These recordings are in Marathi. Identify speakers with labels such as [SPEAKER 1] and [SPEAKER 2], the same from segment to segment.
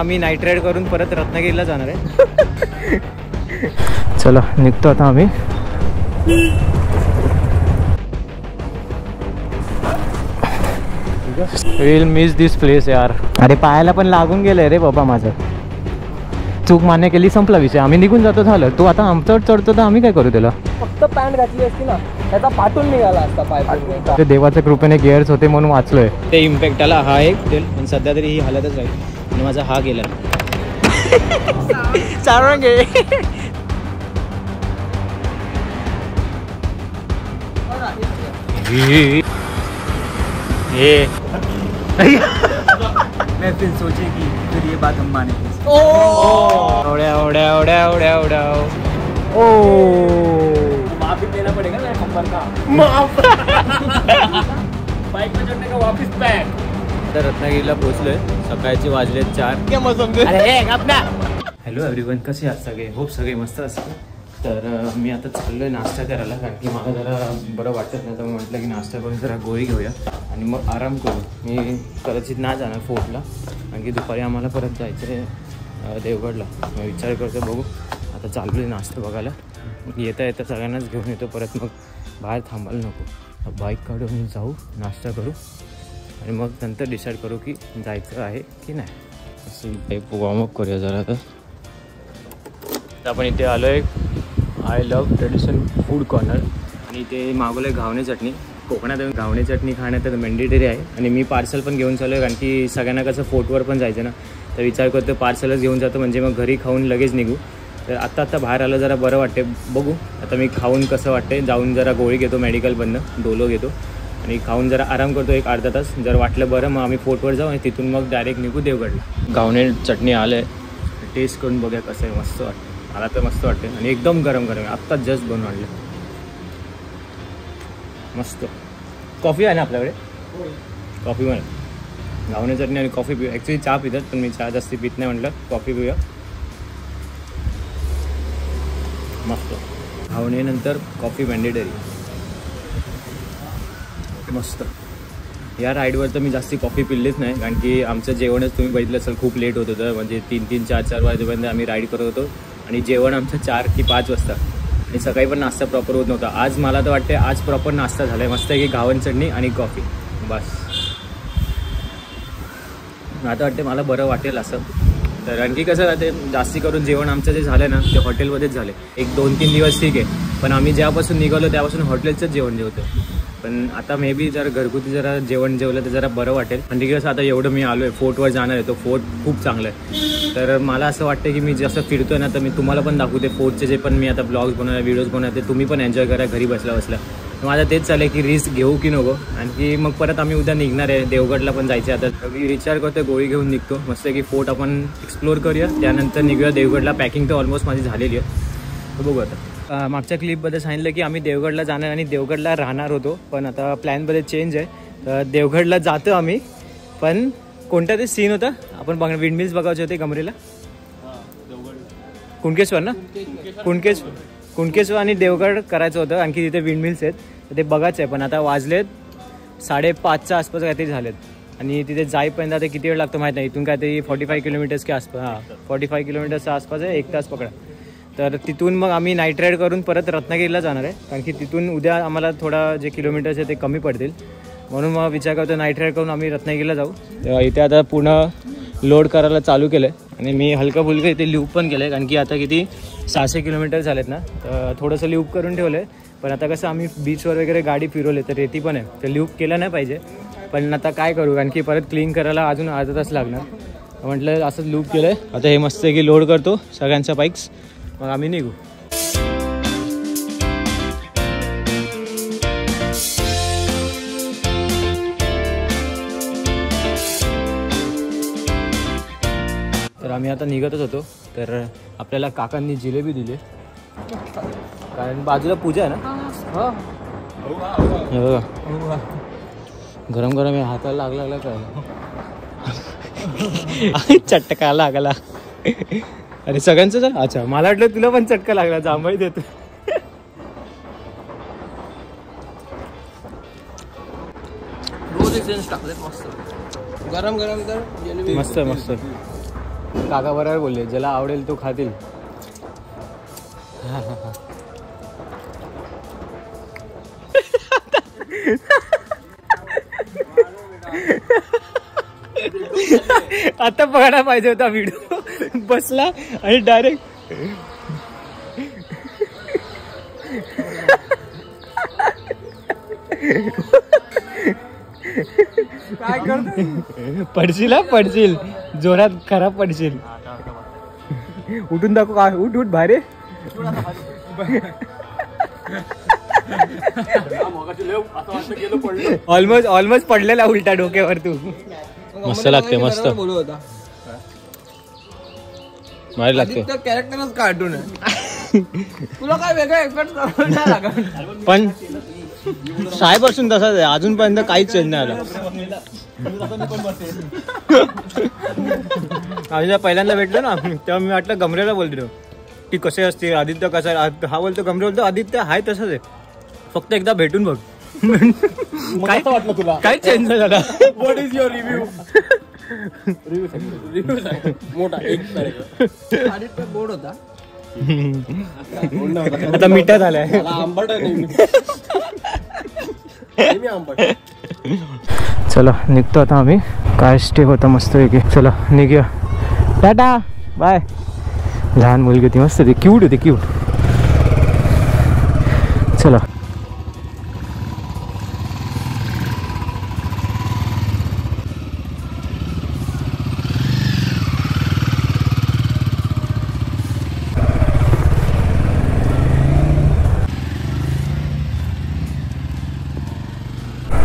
[SPEAKER 1] आम्ही नाईट राईड करून परत रत्नागिरीला जाणार आहे. चला निघतो आता आम्ही. विल मिस दिस प्लेस यार. अरे पायाला पण लागून गेलंय रे बाबा माझं. चूक मान्य केली, संपला विषय. आम्ही निघून जातो झालं. तू आता आमच्यावर चढतो तर आम्ही काय करू त्याला.
[SPEAKER 2] फक्त पॅन्ट घातली असती ना त्याचा पाठून निघाला असता पाय.
[SPEAKER 1] ते देवाच्या कृपेने गिअर्स होते म्हणून वाचलोय. ते इम्पॅक्ट आला हा एक पण सध्या तरी ही हालतच राहील आणि माझा हा गेला. चालून गे
[SPEAKER 2] मैं फिर सोचे कि फिर ये बात हम माने.
[SPEAKER 1] ओड्या ओड्या ओड्या ओड्या ओड्या. ओ
[SPEAKER 2] माफी देना पड़ेगा ना नंबर का. माफ. बाइक में चढ़ने का वापस बैक.
[SPEAKER 1] तर रत्नागिरीला पोहोचलोय. सकाळचे वाजले 4. हॅलो एव्हरीवन, कसे आहात सगळे? होप सगळे मस्त असतात. तर मी आता चाललोय नाश्ता करायला, कारण की मला जरा बरं वाटत नाही. तर म्हटलं की नाश्ता करून जरा गोळी घेऊया आणि मग आराम करू. मी कदाचित नाही जाणार फोर्टला, कारण की दुपारी आम्हाला परत जायचं आहे देवगडला. मी विचार करतो, बघू. आता चाललो आहे नाश्ता बघायला. येता येता सगळ्यांनाच घेऊन येतो परत, मग बाहेर थांबायला नको. बाईक काढून जाऊ, नाश्ता करू आणि मग नंतर डिसाईड करू की जायचं आहे की नाही. असं बाईक वॉर्मअप करूया जरा. आता आपण इथे आलो आहे I love tradition food corner, आणि इथे मागवलं आहे घावणे चटणी. कोकणात घावणे चटणी खाण्यात तर मॅन्डेटरी आहे. आणि मी पार्सल पण घेऊन चालू आहे, कारण की सगळ्यांना कसं फोर्टवर पण जायचं ना, तर विचार करतो पार्सलच घेऊन जातो, म्हणजे मग घरी खाऊन लगेच निघू. तर आत्ता बाहेर आलं जरा बरं वाटते. बघू आता मी खाऊन कसं वाटते. जाऊन जरा गोळी घेतो मेडिकलमधनं, डोलो घेतो आणि खाऊन जरा आराम करतो एक अर्धा तास. जर वाटलं बरं मग आम्ही फोर्टवर जाऊ आणि तिथून मग डायरेक्ट निघू देवगडला. घावणे चटणी आलं आहे, टेस्ट करून बघूया कसं आहे. मस्त वाटतं मला तर, मस्त वाटते. आणि एकदम गरम गरम आहे, आत्ताच जस्ट बनवून आणलं. मस्त. कॉफी आहे ना आपल्याकडे? कॉफी मला घावणे चटणी आणि कॉफी पिऊ. ॲक्च्युली चहा पितात, पण मी चहा जास्ती पित नाही. म्हटलं कॉफी पिऊया. मस्त. घावणेनंतर कॉफी मॅन्डेटरी. मस्त. या राईडवर तर मी जास्ती कॉफी पिल्लीच नाही, कारण की आमचं जेवणच तुम्ही बघितलं असेल खूप लेट होत होतं. म्हणजे 3-3, 4-4 वाजेपर्यंत आम्ही राईड करत होतो आणि जेवण आमचं 4 की 5 वाजता. आणि सकाळी पण नाश्ता प्रॉपर होत नव्हता. आज मला तर वाटते आज प्रॉपर नाश्ता झाला आहे. मस्त आहे की घावन चटणी आणि कॉफी बस. आता वाटते मला बरं वाटेल असं. तर आणखी कसं राहते, जास्ती करून जेवण आमचं जे झालं ना ते हॉटेलमध्येच झाले. 1-2-3 दिवस ठीक आहे, पण आम्ही ज्यापासून निघालो त्यापासून हॉटेलचंच जेवण जेवतो. पण आता मे बी जरा घरगुती जरा जेवण जेवलं तर जरा बरं वाटेल. आणि तिकडे कसं आता एवढं मी आलो आहे फोर्टवर जाणार आहे, तो फोर्ट खूप चांगला आहे. तर मला असं वाटतं की मी जसं फिरतोय ना, तर मी तुम्हाला पण दाखवते फोर्टचे जे पण मी आता ब्लॉग्स बनवणार, व्हिडिओज बनवते, तुम्ही पण एन्जॉय करा घरी बसल्या बसल्या. माझं तेच चालेल की रिस्क घेऊ की नको. आणखी मग परत आम्ही उद्या निघणार आहे, देवगडला पण जायचं आहे. आता मी विचार करतो गोळी घेऊन निघतो. मस्त की फोर्ट आपण एक्सप्लोर करूया, त्यानंतर निघूया देवगडला. पॅकिंग तर ऑलमोस्ट माझी झालेली आहे, तर बघू. आता मागच्या क्लिपमध्ये सांगितलं की आम्ही देवगडला जाणार आणि देवगडला राहणार होतो, पण आता प्लॅनमध्ये चेंज आहे. तर देवगडला जातो आम्ही, पण कोणता ते सीन होता आपण विंडमिल्स बघायचे होते गमरेला. कुणकेश्वर ना, कुणकेश्वर आणि देवगड करायचं होतं, आणखी तिथे विंडमिल्स आहेत तर ते बघायचं आहे. पण आता वाजलेत 5:30च्या आसपास काहीतरी झालेत आणि तिथे जाईपर्यंत आता किती वेळ लागतो माहीत नाही. इथून काहीतरी 45 किलोमीटर्सच्या आसपास, 45 किलोमीटर्सच्या आसपास आहे, 1 तास पकडा. तर तिथून मग आम्ही नाईट राईड करून परत रत्नागिरीला जाणार आहे, कारण की तिथून उद्या आम्हाला थोडा जे किलोमीटर्स आहे ते कमी पडतील. म्हणून मग विचार करतो नाईट राईड करून आम्ही रत्नागिरीला जाऊ. तेव्हा इथे आता पुन्हा लोड करायला चालू केलं आहे आणि मी हलकं फुलकं इथे लूप पण केलं आहे, कारण की आता किती 600 किलोमीटर झालेत ना, तर थोडंसं लूप करून ठेवलं आहे. पण आता कसं आम्ही बीचवर वगैरे गाडी फिरवले तर रेती पण आहे, तर लूप केलं नाही पाहिजे. पण आता काय करू, कारण की परत क्लीन करायला अजून अर्धा तास लागणार. म्हटलं असंच लूप केलं आहे. आता हे मस्त आहे की लोड करतो सगळ्यांच्या बाईक्स, मग आम्ही निघू. तर आम्ही आता निघतच होतो, तर आपल्याला काकांनी जिलेबी दिली, कारण बाजूला पूजा आहे ना. हे बघा गरम गरम आहे, हाताला लागला काय चटका लागला. अरे सगळ्यांचं झालं. अच्छा मला वाटलं तुला पण चटका लागला, जांभळी देतो.
[SPEAKER 2] रोज एक टाकले मस्त गरम गरम तर
[SPEAKER 1] मस्त मस्त. काका बरोबर बोलले, ज्याला आवडेल तो खातील. आता बघायला पाहिजे होता व्हिडिओ. बसला आणि डायरेक्ट
[SPEAKER 2] काय करतो?
[SPEAKER 1] पडशील जोरात, खराब पडशील. उठून दाखव. काय उठ बाहेर. ऑलमोस्ट पडलेला उलटा डोक्यावर तू. मस्त लागते, मस्त भारी लागते.
[SPEAKER 2] कॅरेक्टरच कार्टून आहे. तुला काय वेगळं एक्सपेक्ट
[SPEAKER 1] पण शाळेपासून तसाच आहे, अजूनपर्यंत काहीच चेंज नाही आला. आम्ही पहिल्यांदा भेटलो ना तेव्हा मी वाटलं गमरेला बोलतो की कसे असते आदित्य, कसा हा बोलतो गमरे बोलतो आदित्य हाय तसंच आहे, फक्त एकदा भेटून बघ.
[SPEAKER 2] काय वाटलं तुला?
[SPEAKER 1] काय चेंज नाही झाला.
[SPEAKER 2] What is your review? मोठा आदित्य गोड होता,
[SPEAKER 1] आता मिठात आलाय.
[SPEAKER 2] आंबट
[SPEAKER 1] चला निघतो आता आम्ही. काय स्टे होता मस्त पैकी. चला निघूया. Tata bye. लहान मुलगी होती मस्त, ती क्यूट होती, क्यूट. चला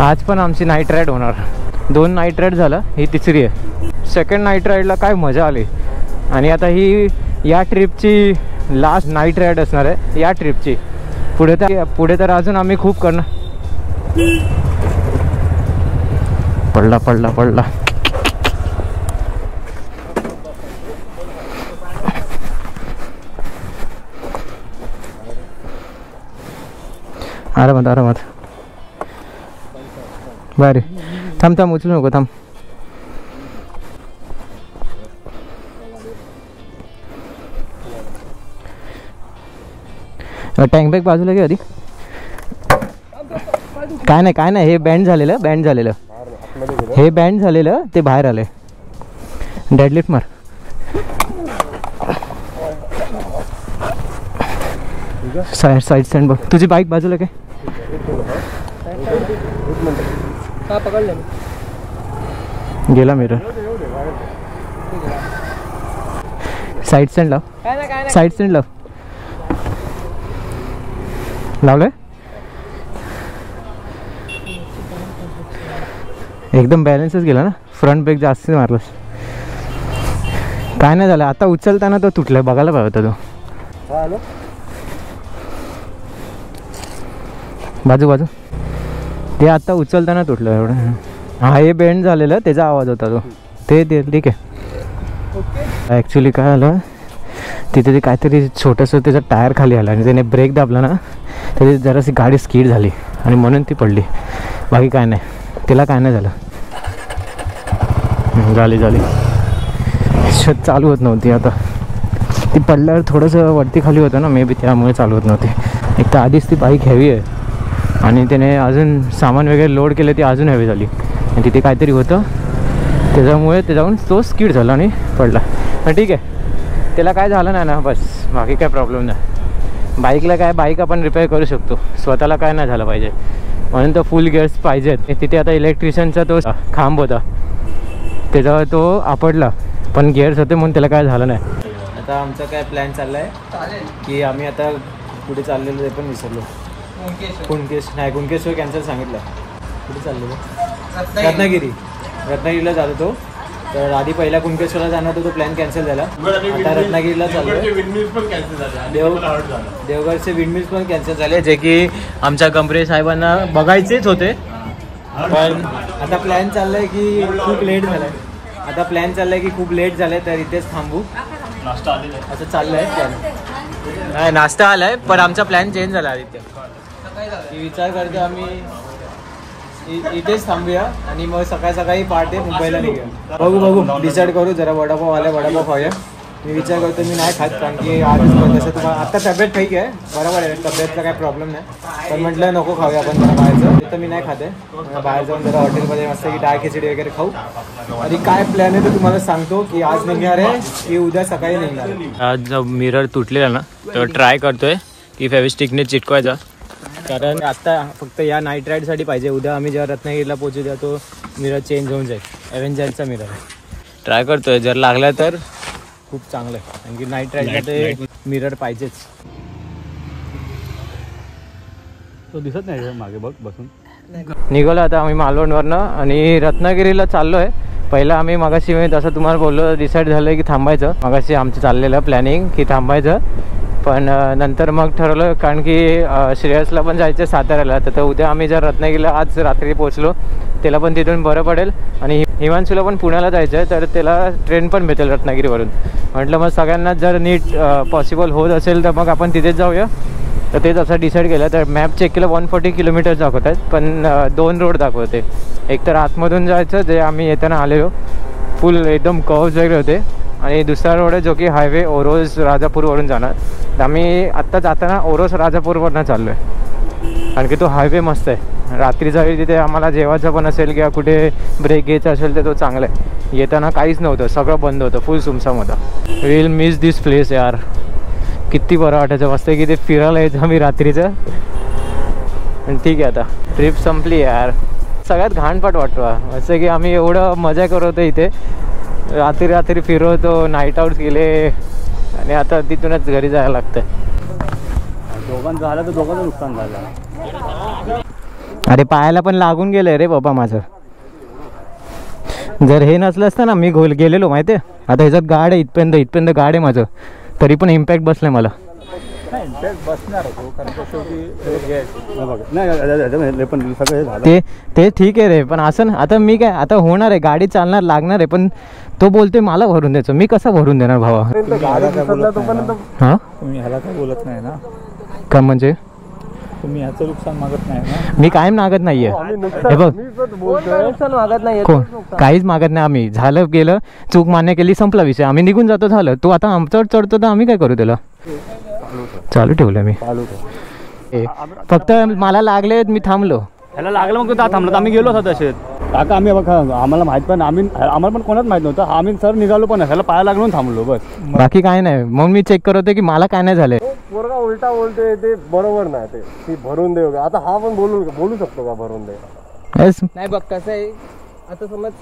[SPEAKER 1] आज पण आमची नाईट राईड होणार. 2 नाईट राईड झालं, ही तिसरी आहे. सेकंड नाईट राईडला काय मजा आली. आणि आता ही या ट्रिपची लास्ट नाईट राईड असणार आहे या ट्रिपची. पुढे तर अजून आम्ही खूप करणार. पडला आरामात. बारे थांब उचलू नको, थांब. टँक बॅग बाजूला घे आधी. काय नाही हे बँड झालेलं हे बँड झालेलं ते बाहेर आलंय. डेडलिफ्ट मार. साईड स्टँड बघ. तुझी बाईक बाजूला काय गेला मिरर. साईड स्टँड लाव. लावलंय एकदम बॅलन्सच गेला ना. फ्रंट ब्रेक जास्त मारलास. काय नाही झालं. आता उचलताना तो तुटलाय, बघायला पाहिजे होता तो. बाजू ते आता उचलताना तुटलं एवढं. हा हे बेंड झालेलं त्याचा आवाज होता तो. ते ठीक आहे. ॲक्च्युली काय झालं तिथे ते काहीतरी छोटंसं त्याचा टायर खाली आला आणि त्याने ब्रेक दाबला ना, त्याची जराशी गाडी स्कीड झाली आणि म्हणून ती पडली. बाकी काय नाही, तिला काय नाही झालं. झाली चालू होत नव्हती. आता ती पडल्यावर थोडंसं वरती खाली होतं ना, मे बी त्यामुळे चालू होत नव्हती. एक तर आधीच ती बाईक हेवी आहे आणि त्याने अजून सामान वगैरे लोड केलं, ती अजून हेवी झाली. आणि तिथे काहीतरी होतं त्याच्यामुळे त्याच्याहून तो स्कीड झाला आणि पडला. पण ठीक आहे, त्याला काय झालं नाही ना, बस. बाकी काय प्रॉब्लेम नाही. बाईकला काय, बाईक आपण रिपेअर करू शकतो, स्वतःला काय नाही झालं पाहिजे म्हणून तो फुल गिअर्स पाहिजेत. तिथे आता इलेक्ट्रिशियनचा तो खांब होता त्याच्यावर तो आपडला, पण गिअर्स होते म्हणून त्याला काय झालं नाही. आता आमचा काय प्लॅन चालला आहे की आम्ही आता पुढे चाललेलो, ते पण विसरलो. कुणकेश्वर कॅन्सल सांगितलं. कुठे चाललेलो? रत्नागिरीला जातो तो. तर आधी पहिला कुणकेश्वरला जाणार तो प्लॅन कॅन्सल झाला. आता रत्नागिरीला चाललो. देवगडचे विंडमिल्स पण कॅन्सल झाले, जे की आमच्या गंभरे साहेबांना बघायचेच होते. पण आता प्लॅन चाललाय की खूप लेट झालाय. तर इथेच थांबू असं चाललंय. नाही, नाश्ता आलाय पण आमचा प्लॅन चेंज झाला. आदित्य विचार करतो आम्ही इथेच थांबूया आणि मग सकाळी सकाळी पहाटे मुंबईला निघूया. बघू डिसाईड करू जरा वडापाव वडापाव खाऊया. मी विचार करतो मी नाही खात कारण की आज तसं तुम्हाला आता तब्येत ठीक आहे बरोबर आहे तब्येतचा काही प्रॉब्लेम नाही पण म्हटलं नको खाऊया आपण जरा बाहेरचं तर मी नाही खाते बाहेर जाऊन जरा हॉटेलमध्ये मस्त की डाळ खिचडी वगैरे खाऊ. आणि काय प्लॅन आहे ते तुम्हाला सांगतो की आज निघणार आहे की उद्या सकाळी निघणार आहे.
[SPEAKER 2] आज जो मिरर तुटलेला ना तो ट्राय करतोय की फेविस्टिकने चिटकवायचा
[SPEAKER 1] कारण आता फक्त या नाईट राईडसाठी पाहिजे. उद्या आम्ही जेव्हा रत्नागिरीला पोहोचू द्या तो मिरर चेंज होऊन जाईल. एव्हेंजरचा मिरर
[SPEAKER 2] ट्राय करतोय जर लागला तर
[SPEAKER 1] खूप चांगलं आहे कारण की नाईट राईडमध्ये मिरर पाहिजेच.
[SPEAKER 3] तो दिसत नाही मागे बघ बसून.
[SPEAKER 1] निघालो आता आम्ही मालवणवरनं आणि रत्नागिरीला चाललो आहे. पहिला आम्ही मगाशी मी जसं तुम्हाला बोललो डिसाईड झालं की थांबायचं. मगाशी आमचं चाललेलं प्लॅनिंग की थांबायचं पण नंतर मग ठरवलं कारण की श्रेयसला पण जायचं साताऱ्याला तर उद्या आम्ही जर रत्नागिरीला आज रात्री पोहोचलो त्याला पण तिथून बरं पडेल आणि हिमांशूला पण पुण्याला जायचं आहे तर त्याला ट्रेन पण भेटेल रत्नागिरीवरून. म्हटलं मग सगळ्यांना जर नीट पॉसिबल होत असेल तर मग आपण तिथेच जाऊया. तर तेच असं डिसाईड केलं. तर मॅप चेक केलं 140 किलोमीटर दाखवत आहेत पण 2 रोड दाखवते. एक तर आतमधून जायचं जे आम्ही येताना आलेलो फुल एकदम कर्व्ज वगैरे होते आणि दुसरा रोड आहे जो की हायवे ओरोस राजापूरवरून जाणार. तर आम्ही आत्ता जाताना ओरोस राजापूरवरनं चाललो आहे कारण की तो हायवे मस्त आहे. रात्री जावी तिथे आम्हाला जेवायचं पण असेल किंवा कुठे ब्रेक घ्यायचा असेल तर तो चांगला आहे. येताना काहीच नव्हतं सगळं बंद होतं फुल सुमसाम होता. विल मिस दिस प्लेस यार. किती बरं वाटायचं मस्त की ते फिरायला यायचं आम्ही रात्रीचं. आणि ठीक आहे आता ट्रिप संपली यार. सगळ्यात घाणपाट वाटतो असं की आम्ही एवढं मजा करतो इथे रात्री फिरवतो नाईट आउट केले आणि आता तिथूनच घरी जायला लागतं.
[SPEAKER 3] दोघांचं झालं तर दोघांचं नुकसान झालं.
[SPEAKER 1] अरे पायाला पण लागून गेलंय रे बाबा माझं. जर हे नसलं असतं ना मी गेलेलो माहिती आहे. आता ह्याच्यात गाड आहे इथपर्यंत गाड आहे माझं तरी पण इम्पॅक्ट बसलाय मला. ते ठीक आहे रे पण असं ना आता मी काय आता होणार आहे गाडी चालणार लागणार आहे पण तो बोलतोय मला भरून द्यायचं मी कसं भरून देणार भावा. हा
[SPEAKER 3] तुम्ही ह्याला काय बोलत नाही ना
[SPEAKER 1] का म्हणजे
[SPEAKER 3] तुम्ही ह्याचं नुकसान मागत नाही ना.
[SPEAKER 1] मी कायम मागत नाहीये हे बघ कोण काहीच मागत नाही. आम्ही झालं गेलं चूक मान्य केली संपला विषय आम्ही निघून जातो झालं. तू आता आमच्यावर चढतो तर आम्ही काय करू त्याला. चालू ठेवलं मी फक्त मला लागले मी थांबलो.
[SPEAKER 3] ह्याला लागलं मग तो थांबलो आम्ही गेलो होतो तसेच काका. आम्ही बघा आम्हाला माहित पण आम्हाला पण कोणाच माहित नव्हतं. आम्ही सर निघालो पण ह्याला पाया लागून थांबलो बस
[SPEAKER 1] बाकी काय नाही. मग मी चेक करत होते की मला काय नाही झालंय.
[SPEAKER 4] पोरगा उलटा बोलतोय ते बरोबर नाही ते ती भरून दे. आता हा पण बोलू शकतो का भरून दे.
[SPEAKER 5] नाही बघ कसं आहे आता समज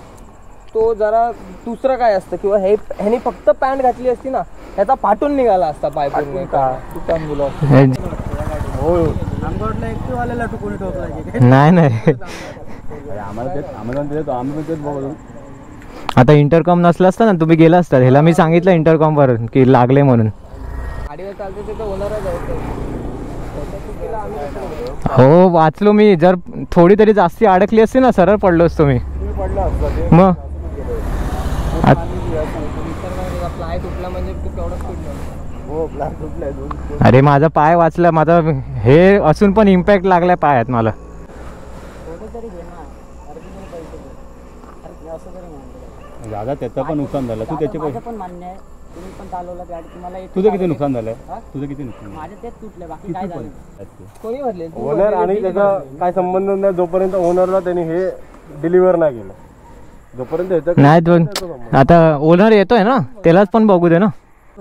[SPEAKER 5] तो जरा दुसरं काय असतं किंवा ह्यानी फक्त पॅन्ट घातली असती ना ह्याचा फाटून निघाला असता पाय पूर्ण.
[SPEAKER 1] नाही आता इंटरकॉम नसला असता ना तुम्ही गेला असता. ह्याला मी सांगितलं इंटरकॉम वर की लागले म्हणून.
[SPEAKER 5] गाडीवर चालते ते तर होणारच
[SPEAKER 1] हो वाचलो मी. जर थोडी तरी जास्ती अडकली असते ना सरळ पडलो असतो मी. मग
[SPEAKER 5] फ्लाय तुटला म्हणजे तू केवढा स्पीड.
[SPEAKER 1] अरे माझा पाय वाचला. माझा हे असून पण इम्पॅक्ट लागलाय पायात मला.
[SPEAKER 3] दादा त्याचं पण नुकसान झालं. तू त्याचे
[SPEAKER 6] पण मान्य आहे. तुम्ही पण चालवलं गाडी तुम्हाला
[SPEAKER 3] तुझं किती नुकसान झालंय. तुझं किती नुकसान
[SPEAKER 6] माझे तेच तुटले बाकी काय झालं
[SPEAKER 5] कोणी भरले
[SPEAKER 4] ओनर आणि त्याचा काय संबंध नाही. जोपर्यंत ओनरला त्यांनी हे डिलिव्हर नाही केलं जोपर्यंत ह्याचं
[SPEAKER 1] नाही दोन आता ओनर येतोय ना त्यालाच पण बघू दे ना.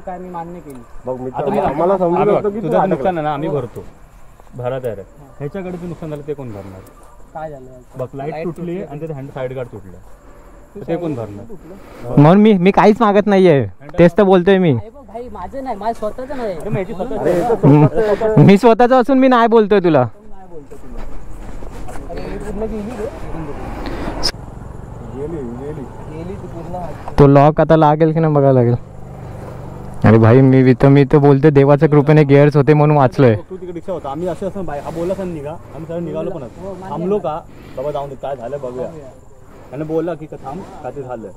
[SPEAKER 6] काय मी मान्य केली.
[SPEAKER 4] बघ मी आम्हाला समजलं होतं की
[SPEAKER 3] तुझं नुकसान आहे ना आम्ही भरतो भरा तयार आहे. ह्याच्याकडे जे नुकसान झालं ते कोण भरणार.
[SPEAKER 6] काय झालं
[SPEAKER 3] बघ लाईट तुटली आणि त्याचं हँड साईड गार्ड तुटलं ते कोण भरणार.
[SPEAKER 1] म्हणून मी काहीच मागत नाहीये. तेच तर बोलतोय मी.
[SPEAKER 6] भाई माझं नाही माझं स्वतःच नाही.
[SPEAKER 1] मी स्वतःच असून मी नाही बोलतोय तुला. तो लॉक आता लागेल की नाही बघायला लागेल. अरे भाई मी तर बोलतोय देवाच्या कृपेने गिअर्स होते म्हणून वाचलोय.
[SPEAKER 3] तू तिकडे रिक्षा होता आम्ही असं हा बोलला सण निघा आम्ही सगळं निघालो पण थांबलो का बाबा जाऊन दे काय झालं बघूया. आणि बोलला की थांब का ते झालं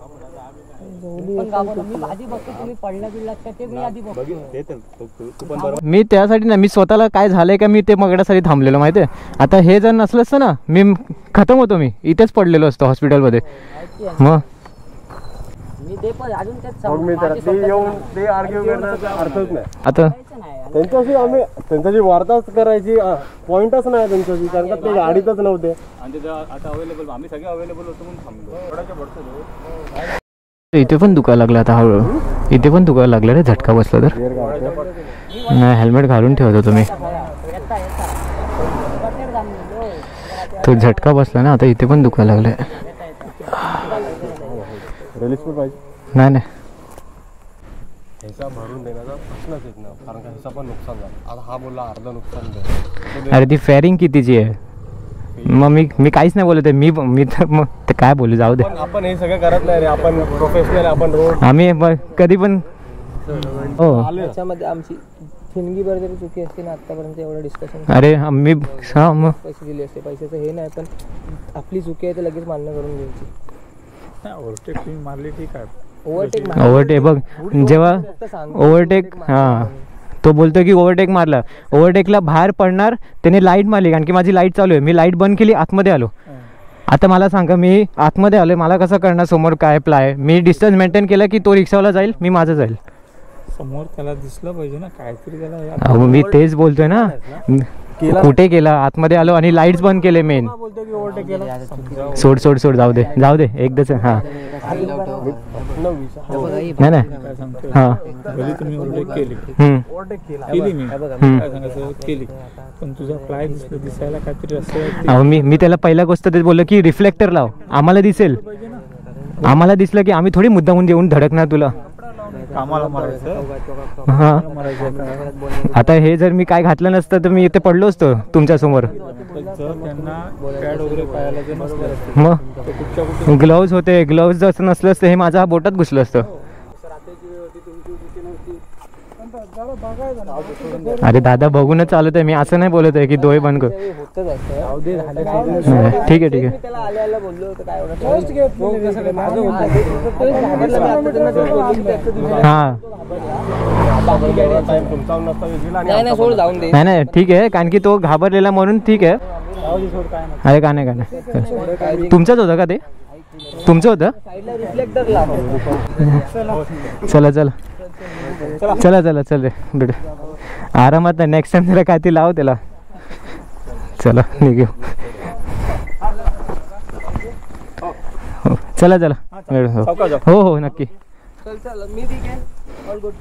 [SPEAKER 6] पण गावाला मी आधी बघतो तुम्ही पडला बिडला का ते मी आधी बघतो.
[SPEAKER 2] मी त्यासाठी ना, मी स्वतःला काय झालंय का मी ते बघण्यासाठी थांबलेलो माहितीये. आता हे जर नसलं असतं ना, मी खतम होतो, मी इथेच पडलेलो असतो हॉस्पिटलमध्ये. मग
[SPEAKER 6] मी ते पण अजून तेच
[SPEAKER 4] मग मी तर ते येऊन ते आर्ग्यू करण्याचा अर्थच नाही.
[SPEAKER 2] आता
[SPEAKER 4] त्यांच्याशी आम्ही त्यांच्याशी वार्ताच करायची पॉइंटच नाही त्यांच्याशी, कारण का ते गाडीतच नव्हते.
[SPEAKER 3] आणि तिथं आता अवेलेबल आम्ही सगळे अवेलेबल होतो म्हणून थांबलो. थोड्याच्या पडतो
[SPEAKER 2] इथे पण दुखायला लागलं आता हळूहळू. इथे पण दुखायला लागलं रे, झटका बसला तर. नाही, हेल्मेट घालून ठेवतो तुम्ही. तो झटका बसला ना, आता इथे पण दुखायला लागलंय.
[SPEAKER 4] रिलीज पण पाहिजे
[SPEAKER 2] नाही नाही,
[SPEAKER 4] हिसा भरून देण्याचा प्रश्नच येत नाही, कारण का हिसा पण नुकसान झालं. आता हा बोलला अर्ध नुकसान दे.
[SPEAKER 2] अरे ती फेअरिंग कितीची आहे. मग मी काहीच नाही बोलत आहे. मी तर मग ते काय बोलू, जाऊ दे.
[SPEAKER 4] आपण हे सगळं करत नाही रे, आपण प्रोफेशनल, आपण रोड
[SPEAKER 2] आम्ही कधी पण हो.
[SPEAKER 5] त्याच्यामध्ये आमची ठिणगी भर जरी चुकी असते ना आतापर्यंत एवढं डिस्कशन.
[SPEAKER 2] अरे मी हा मग
[SPEAKER 5] पैसे दिले असते, पैशाचं हे नाही, पण आपली चुकी आहे तर लगेच मान्य करून घ्यायची.
[SPEAKER 2] ओव्हरटेक बघ, जेव्हा ओव्हरटेक हा तो बोलतो की ओव्हरटेक मारला, ओव्हरटेकला बाहेर पडणार त्याने लाईट मारली, कारण की माझी लाईट चालू आहे. मी लाईट बंद केली, आतमध्ये आलो. आता मला सांगा, मी आतमध्ये आलोय, मला कसं करणार समोर काय प्लाय. मी डिस्टन्स मेंटेन केलं की तो रिक्षावाला जाईल, मी माझं जाईल.
[SPEAKER 7] समोर त्याला दिसलं पाहिजे ना काहीतरी त्याला.
[SPEAKER 2] मी तेच बोलतोय ना, कुठे केला, आतमध्ये आलो आणि लाईट्स बंद केले मेन. सोड सोड सोड, जाऊ दे जाऊ दे एकदाच. हा नाही नाही हा
[SPEAKER 7] भले तुम्ही ओव्हरटेक केली मी काय सांगायचं केली, पण तुझा फ्लाय दिसायला काहीतरी असं.
[SPEAKER 2] मी त्याला पहिल्या गोष्ट तेच बोललो की रिफ्लेक्टर लाव, आम्हाला दिसेल. आम्हाला दिसलं की आम्ही थोडी मुद्दामून येऊन धडकणार तुला.
[SPEAKER 7] कामाला मारायचं.
[SPEAKER 2] हा आता हे जर मी काय घातलं नसतं तर मी इथे पडलो असतो तुमच्या समोर.
[SPEAKER 7] जर त्यांना पॅड वगैरे पाहायला जर नसलं
[SPEAKER 2] मग ग्लोव्ज होते, ग्लोव्ज जर नसलं असतं हे माझ्या बोटात घुसलं असतं. अरे दादा बघूनच चालत आहे, मी असं नाही बोलत आहे की डोळे बंद कर. ठीक आहे ठीक आहे. हा नाही नाही ठीक आहे, कारण की तो घाबरलेला म्हणून ठीक आहे. अरे का नाही का नाही, तुमचंच होतं का ते, तुमचं होतं. चला चला चला चला चल रे बेट, आरामात. नेक्स्ट टाइम जरा काय ती लाव त्याला. चला निघू. चला चला हो हो नक्की.
[SPEAKER 5] मी ठीक आहे, ऑल गुड.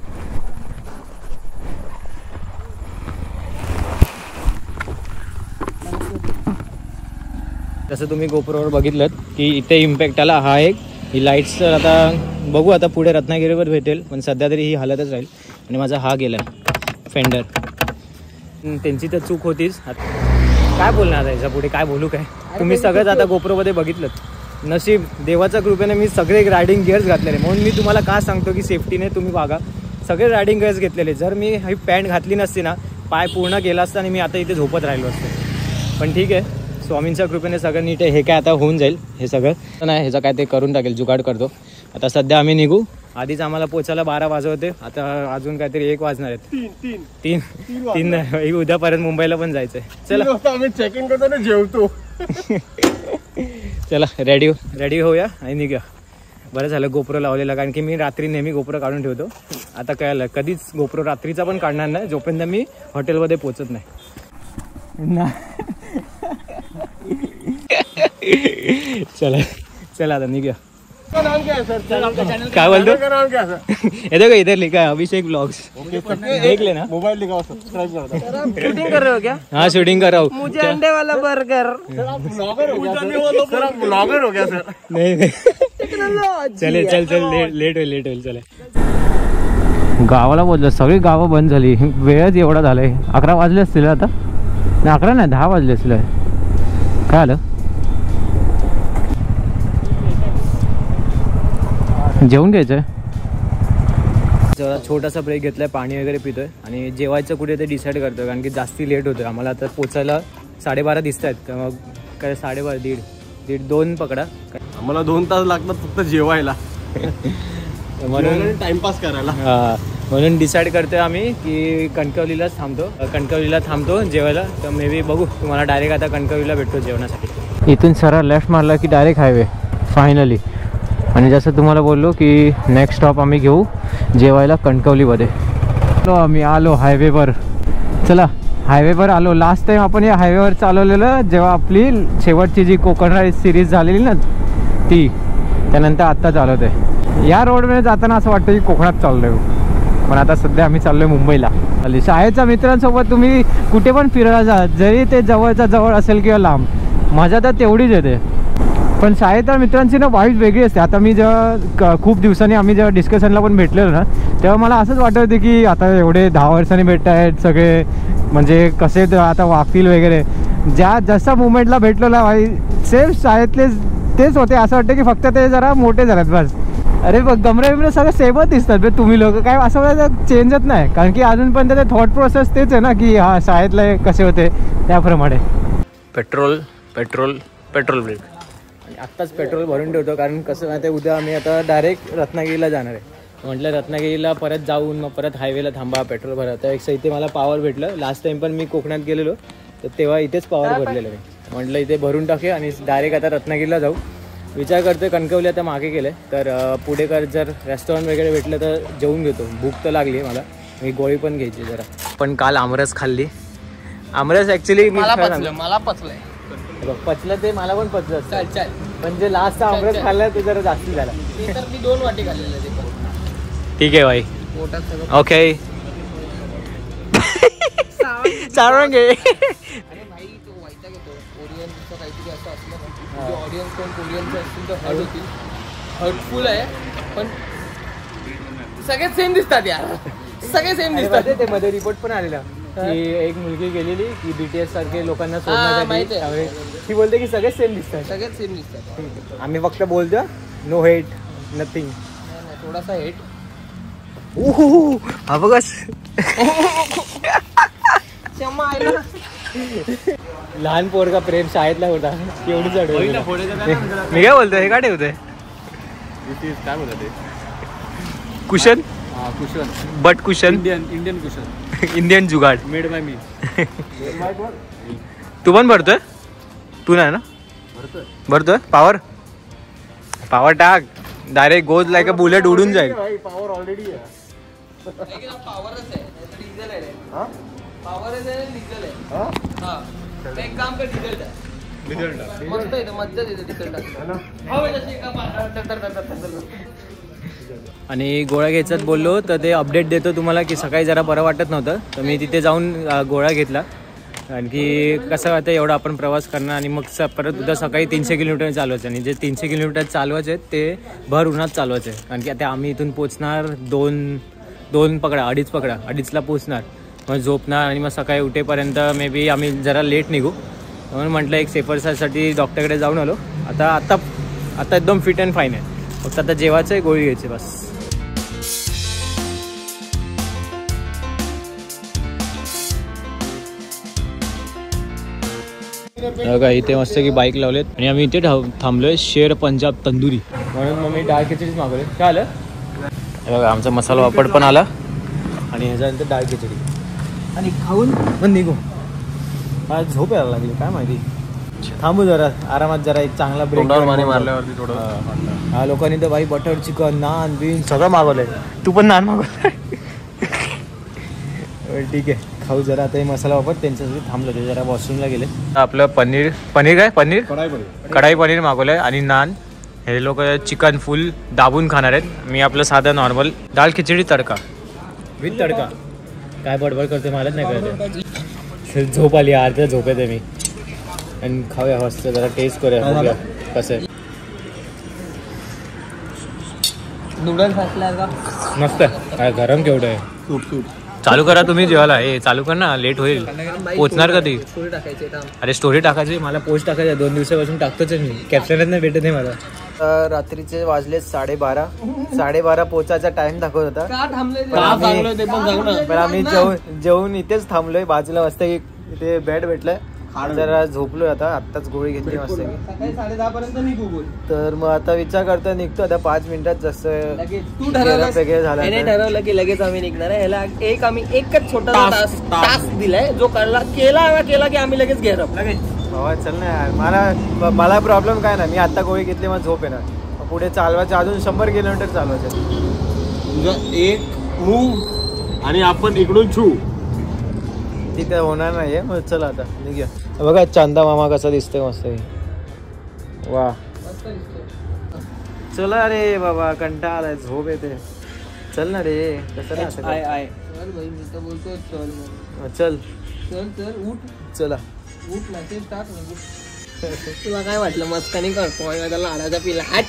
[SPEAKER 2] तसं तुम्ही गोप्रोवर बघितलं की इथे इम्पॅक्ट आला हा एक. ही लाईट्स तर आता बघू, आता पुढे रत्नागिरीवर भेटेल, पण सध्या तरी ही हालतच राहील. आणि माझा हा गेला फेंडर. त्यांची तर चूक होतीच. काय बोलणार आता याच्या पुढे, काय बोलू काय. तुम्ही सगळंच आता गोप्रोमध्ये बघितलं. नशीब देवाच्या कृपेने मी सगळे रायडिंग गिअर्स घातलेले, म्हणून मी तुम्हाला का सांगतो की सेफ्टीने तुम्ही बघा. सगळे रायडिंग गिअर्स घेतलेले. जर मी ही पॅन्ट घातली नसती ना, पाय पूर्ण गेला असता आणि मी आता इथे झोपत राहिलो असतो. पण ठीक आहे, स्वामींच्या कृपेने सगळं नीट आहे. हे काय आता होऊन जाईल, हे सगळं नाही, ह्याचं काय ते करून टाकेल, जुगाड करतो. आता सध्या आम्ही निघू. आधीच आम्हाला पोचायला 12 वाजत होते, आता अजून काहीतरी 1 वाजणार आहेत. तीन उद्यापर्यंत मुंबईला पण जायचंय. चला
[SPEAKER 4] आम्ही चेक इन करतो ना, जेवतो.
[SPEAKER 2] चला रेडी होऊया आणि निघूया. बरं झालं गोप्रो लावलेला, कारण की मी रात्री नेहमी गोप्रो काढून ठेवतो. आता कळलं, कधीच गोप्रो रात्रीचा पण काढणार नाही जोपर्यंत मी हॉटेलमध्ये पोचत नाही. चला चला आता निघूया. काय बोलतो, ये देखो इधर लिखा है अभिषेक ब्लॉग्स, देख लेना.
[SPEAKER 4] मोबाइल दिखाओ, सब्सक्राइब कर दो.
[SPEAKER 5] शूटिंग कर रहे हो क्या?
[SPEAKER 2] हाँ शूटिंग कर रहा हूँ.
[SPEAKER 5] मुझे अंडे वाला बर्गर.
[SPEAKER 4] ब्लॉगर हो गया सर.
[SPEAKER 2] नहीं चले चल लेट होईल चले. गावाला बोललं, सगळी गावं बंद झाली. वेळच एवढा झालाय, 11 वाजले असतील आता. नाही 11 नाही 10 वाजले असतील. काय आलं, जेवून घ्यायचंय. जरा छोटासा ब्रेक घेतलाय, पाणी वगैरे पितोय आणि जेवायचं कुठे ते डिसाईड करतोय, कारण की जास्ती लेट होतोय आम्हाला. आता पोचायला 12:30 दिसत आहेत, तर मग काय 12:30 दीड 2 पकडा.
[SPEAKER 4] आम्हाला 2 तास लागतात फक्त जेवायला.
[SPEAKER 2] म्हणून
[SPEAKER 4] टाइमपास करायला.
[SPEAKER 2] म्हणून डिसाईड करतोय आम्ही की कणकवलीलाच थांबतो जेवायला. तर मे बी बघू, तुम्हाला डायरेक्ट आता कणकवलीला भेटतो जेवणासाठी. इथून सरळ लेफ्ट मारला की डायरेक्ट हायवे फायनली. आणि जसं तुम्हाला बोललो की नेक्स्ट स्टॉप आम्ही घेऊ जेवायला कणकवलीमध्ये. तो आम्ही आलो हायवेवर. चला हायवेवर आलो. लास्ट टाइम आपण या हायवेवर चालवलेलं जेव्हा आपली शेवटची जी कोकण राईस सिरीज झालेली ना ती, त्यानंतर आत्ता चालवत आहे. या रोडमध्ये जाताना असं वाटतं की कोकणात चाललोय, पण आता सध्या आम्ही चाललोय मुंबईला. शाळेच्या मित्रांसोबत तुम्ही कुठे पण फिरायला जा, जरी ते जवळच्या जवळ असेल किंवा लांब, मजा तर तेवढीच येते. पण शाळेच्या मित्रांची ना वाईट वेगळी असते. आता मी जेव्हा खूप दिवसांनी आम्ही जेव्हा डिस्कशनला पण भेटलेलो ना, तेव्हा मला असंच वाटत होते की आता एवढे 10 वर्षांनी भेटत आहेत सगळे, म्हणजे कसे आता वागतील वगैरे. जसा मुवमेंटला भेटलेला भाई सेम शाळेतले तेच होते. असं वाटतं की फक्त ते जरा मोठे झालेत बस. अरे गमरे सगळं सेमच दिसतात तुम्ही लोक, काय असं चेंजच नाही. कारण की अजून पण ते थॉट प्रोसेस तेच आहे ना की हा शाळेतले कसे होते त्याप्रमाणे. Petrol break. आत्ताच पेट्रोल भरून ठेवतो, कारण कसं माहिती आहे उद्या आम्ही आता डायरेक्ट रत्नागिरीला जाणार आहे. म्हटलं रत्नागिरीला परत जाऊन मग परत हायवेला थांबा पेट्रोल भरा. त्यापेक्षा इथे मला पॉवर भेटलं. लास्ट टाइम पण मी कोकणात गेलेलो तर तेव्हा इथेच पॉवर भरलेलं मी. म्हटलं इथे भरून टाकूया आणि डायरेक्ट आता रत्नागिरीला जाऊ. विचार करतोय कणकवली आता मागे केलं तर पुढे जर रेस्टॉरंट वगैरे भेटलं तर जेवून घेतो. भूक तर लागली मला, मी गोळी पण घ्यायची जरा. पण काल आमरस खाल्ली. आमरस ॲक्च्युली मला पचलंय. पचलं ते मला पण पचलं, पण जे लास्टचा आमरस खाल्ला ते जरा जास्त झाला.
[SPEAKER 5] मी 2 वाटी खाल्लेलं.
[SPEAKER 2] ठीक आहे भाई, ओके. सारंग आहे.
[SPEAKER 5] अरे भाई तो वाईटा घेतो ओरियनचं काहीतरी असं असलं ना, जे ऑडियन्स कोण कोरियनचे असतील तर हर्ट होतील. हर्टफुल आहे, पण सगळे सेम दिसतात यार, सगळे सेम दिसतात.
[SPEAKER 2] ते मध्ये रिपोर्ट पण आलेला की एक मुलगी गेलेली की BTS सारखे लोकांना सोडण्यासाठी. ती बोलते की सगळेच सेम दिसतात.
[SPEAKER 5] सगळेच सेम दिसतात.
[SPEAKER 2] आम्ही फक्त बोलतो नो हेट नथिंग.
[SPEAKER 5] थोडासा हेट.
[SPEAKER 2] हा बघस लहान पोरगा प्रेम शाळेतला होता एवढी चढ. मी काय बोलतोय, हे का ठेवतोय
[SPEAKER 4] काय बोलत ते
[SPEAKER 2] cushion but cushion
[SPEAKER 4] Indian cushion
[SPEAKER 2] Indian जुगाड
[SPEAKER 4] मेड बाय मी.
[SPEAKER 2] तू पण भरतोय? तू नाही ना भरतोय? पावर टाक direct goes like a bullet उडून जाईल.
[SPEAKER 4] पॉवर ऑलरेडी आहे.
[SPEAKER 5] पावरच आहे, डिझेल आहे. पावरच आहे, डिझेल आहे. हा एक काम कर, डिझेल टाक. मस्त येतं, मज्जा येते डिझेल टाक.
[SPEAKER 2] आणि गोळ्या घ्यायचाच बोललो तर ते अपडेट देतो तुम्हाला की सकाळी जरा बरं वाटत नव्हतं तर मी तिथे जाऊन गोळ्या घेतला. आणखी कसं वाटतं एवढा आपण प्रवास करणार आणि मग परत उद्या सकाळी 300 किलोमीटर चालवायचं. आणि जे 300 किलोमीटर चालवायचे आहेत ते भर उन्हात चालवायचे. कारण की आता आम्ही इथून पोचणार 2:30ला पोचणार, मग झोपणार आणि मग सकाळी उठेपर्यंत मे बी आम्ही जरा लेट निघू. म्हणून म्हटलं एक सेफर साईडसाठी डॉक्टरकडे जाऊन आलो. आता एकदम फिट अँड फाईन आहे. फक्त आता जेवायचं आहे, गोळी घ्यायची बस. बघा इथे मस्त की बाईक लावलेत आणि आम्ही इथे थांबलोय शेर पंजाब तंदुरी. म्हणून मग मी डाळ खिचडीच मागवली. काय आलं बघा, आमचा मसाला वापड पण आला आणि ह्याच्यानंतर डाळ खिचडी आणि खाऊन पण निघू. आज झोप यायला लागली काय माहिती. थांबू जरा आरामात, जरा एक चांगला ब्रेक
[SPEAKER 4] मारल्यावरती थोडं.
[SPEAKER 2] हा लोकांनी तर बाई बटर चिकन नान बीन सगळं मागवलंय. तू पण नान मागवलंय? ठीक आहे खाऊ जरा. आता हे मसाला वापर त्यांच्यासाठी थांबलो ते जरा वॉशरूमला गेले. आपलं पनीर कढाई पनीर मागवलंय आणि नान. हे लोक चिकन फुल दाबून खाणार आहेत. मी आपलं साधं नॉर्मल डाळ खिचडी तडका विथ तडका. काय बडबड करते मलाच नाही कळत. झोप आली अर्ध्या झोपेत आहे मी. आणि खाऊया मस्त जरा टेस्ट करूया कसं आहे.
[SPEAKER 5] नूडल्स असल्या का
[SPEAKER 2] मस्त आहे. गरम केवढं आहे.
[SPEAKER 4] सूप
[SPEAKER 2] चालू करा तुम्ही जेवायला. हे चालू कर ना, लेट होईल. पोचणार कधी?
[SPEAKER 5] टाकायचे.
[SPEAKER 2] अरे स्टोरी टाकायची, मला पोस्ट टाकायचं. 2 दिवसापासून टाकतोच मी. कॅप्शनच नाही भेटत आहे मला. रात्रीचे वाजले 12:30 पोचायचा टाइम दाखवत होता. पण आम्ही जेवून इथेच थांबलोय. बाजूला मस्त इथे बेड भेटलाय जरा झोपलोय आता, आत्ताच गोळी घेतली मस्त.
[SPEAKER 5] सकाळी 10:30 पर्यंत निघू बोल.
[SPEAKER 2] तर मग आता विचार करतो निघतो आता 5 मिनिटात. जसं
[SPEAKER 5] लगेच तू ठरवलं
[SPEAKER 2] झालं
[SPEAKER 5] ठरवलं की लगेच आम्ही निघणार आहे. ह्याला आम्ही एकच छोटा टास्क दिलाय, जो केला की आम्ही लगेच घेणार लगेच.
[SPEAKER 2] बाबा चल ना यार, मला प्रॉब्लेम काय ना, मी आता गोळी घेतली मग झोप येणार. पुढे चालवायचं अजून 100 किलोमीटर चालवायचं.
[SPEAKER 4] तुझं एक मूव आणि आपण इकडून छू,
[SPEAKER 2] तिथे होणार नाहीये. मग चला आता निघूया. बघा चांदा मामा कसा दिसतोय मस्त. वा चला रे बाबा, कंटाळा आलाय, झोप येते. चल ना रे. कसं नाही
[SPEAKER 5] चल भाई, मी तर बोलतो
[SPEAKER 2] चल
[SPEAKER 5] चल उठ.
[SPEAKER 2] चला
[SPEAKER 5] उठ मेसेज टाक. तुला काय वाटलं मस्कनी करतो लाडाचा पिला हट.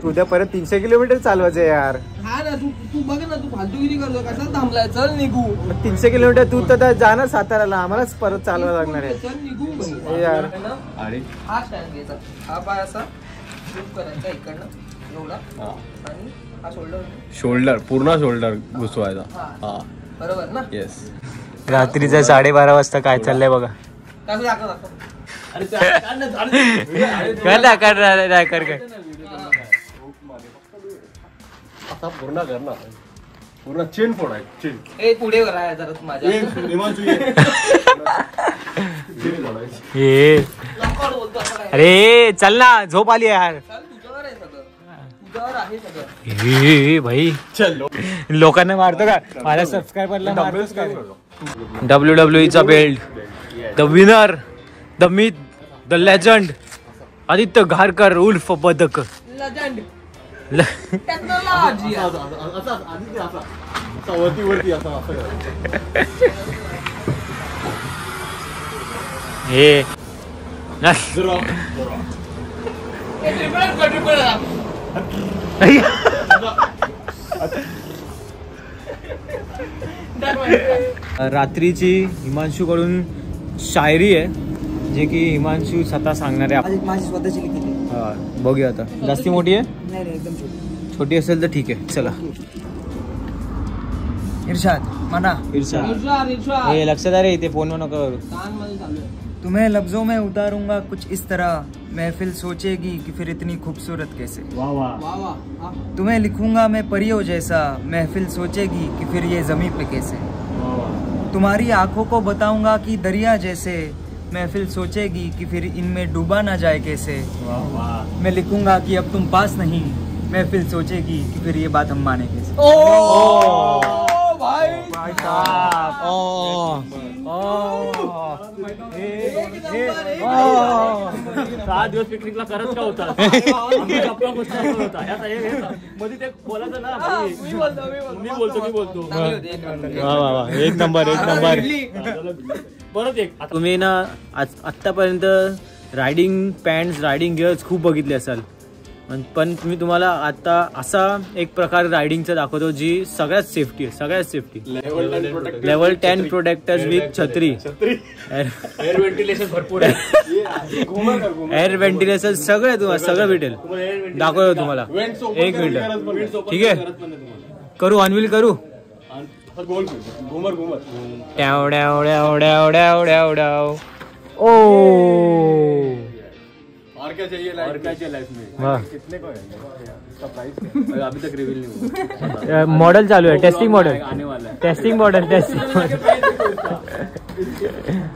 [SPEAKER 2] उद्या परत 300 किलोमीटर चालवायचं यार.
[SPEAKER 5] हा ना, तू बघ ना, तू फालतूगिरी करतो. कसा थांबलाय? चल निघू.
[SPEAKER 2] 300 किलोमीटर तू तर जाणार साताऱ्याला, आम्हालाच परत चालवायला लागणार आहे.
[SPEAKER 5] चल निघू
[SPEAKER 2] यार.
[SPEAKER 4] आणि
[SPEAKER 5] हा स्टँड घ्यायचा, हा पाय असा शिफ्ट करायचा इकडनं एवढा, आणि हा
[SPEAKER 4] शोल्डर पूर्ण शोल्डर घुसवायचा. हा
[SPEAKER 5] बरोबर ना.
[SPEAKER 4] येस.
[SPEAKER 2] रात्रीचं 12:30 वाजता काय चाललंय बघा.
[SPEAKER 5] कसं दाखव.
[SPEAKER 2] कर
[SPEAKER 4] असा पूर्ण करणार, पूर्ण चेन फोडाय. चेन
[SPEAKER 5] ए पुढे राहा जरा माझ्या.
[SPEAKER 2] अरे चल ना, झोप आली यार.
[SPEAKER 5] तुझ्यावर आहे सगळं, तुझ्यावर आहे सगळं.
[SPEAKER 2] भाई चल, लोकांना मारतो का? माझ्या सबस्क्रायबरला मारतोस का? WWE चा belt, the winner, the myth, the legend Aditya Gharkar उर्फ बदक.
[SPEAKER 5] Legend technology.
[SPEAKER 4] वरती
[SPEAKER 2] हे रात्रीची हिमांशूकडून शायरी आहे, जे की हिमांशू स्वतः सांगणार आहे.
[SPEAKER 6] माझी स्वतःची लिखित आहे.
[SPEAKER 2] बघूया आता. जास्ती मोठी आहे?
[SPEAKER 6] नाही एकदम
[SPEAKER 2] छोटी असेल तर ठीक आहे. चला.
[SPEAKER 6] इरशाद मना.
[SPEAKER 5] इरशाद
[SPEAKER 2] हे लक्षात आहे रे, इथे फोन नको करू.
[SPEAKER 6] तुम्हें लफ्जों में उतारूंगा कुछ इस तरह, महफिल सोचेगी कि फिर इतनी खूबसूरत कैसे. तुम्हें लिखूंगा मैं परियों जैसा, महफिल सोचेगी कि फिर ये जमीन पे कैसे. तुम्हारी आंखों को बताऊंगा कि दरिया जैसे, महफिल सोचेगी कि फिर इनमें डूबा ना जाए कैसे. मैं लिखूंगा कि अब तुम पास नहीं, महफिल सोचेगी कि फिर ये बात हम माने कैसे.
[SPEAKER 5] भाई
[SPEAKER 2] साहब.
[SPEAKER 3] 6 दिवस पिकनिकला करत का होता? मध्ये ते बोलायचं ना. मी बोलतो.
[SPEAKER 2] वा एक नंबर.
[SPEAKER 3] परत एक.
[SPEAKER 2] तुम्ही ना आत्तापर्यंत रायडिंग पॅन्ट्स, रायडिंग गिअर्स खूप बघितले असाल, पण मी तुम्हाला आता असा एक प्रकार रायडिंगचा दाखवतो जी सगळ्यात सेफ्टी आहे. सगळ्यात सेफ्टी लेवल 10 प्रोटेक्टर्स विथ छत्री,
[SPEAKER 3] एअर व्हेंटिलेशन भरपूर आहे.
[SPEAKER 2] एअर व्हेंटिलेशन सगळं तुम्हाला सगळं भेटेल. दाखवतो तुम्हाला. एक मिनिट. ठीक आहे, करू अनविल करू. ओ
[SPEAKER 4] और क्या चाहिए लाइफ में? कितने को है इसका प्राइस? अभी तक रिवील नहीं हुआ.
[SPEAKER 2] मॉडल चालू है, टेस्टिंग मॉडल.
[SPEAKER 3] आने वाला है.
[SPEAKER 2] Testing model.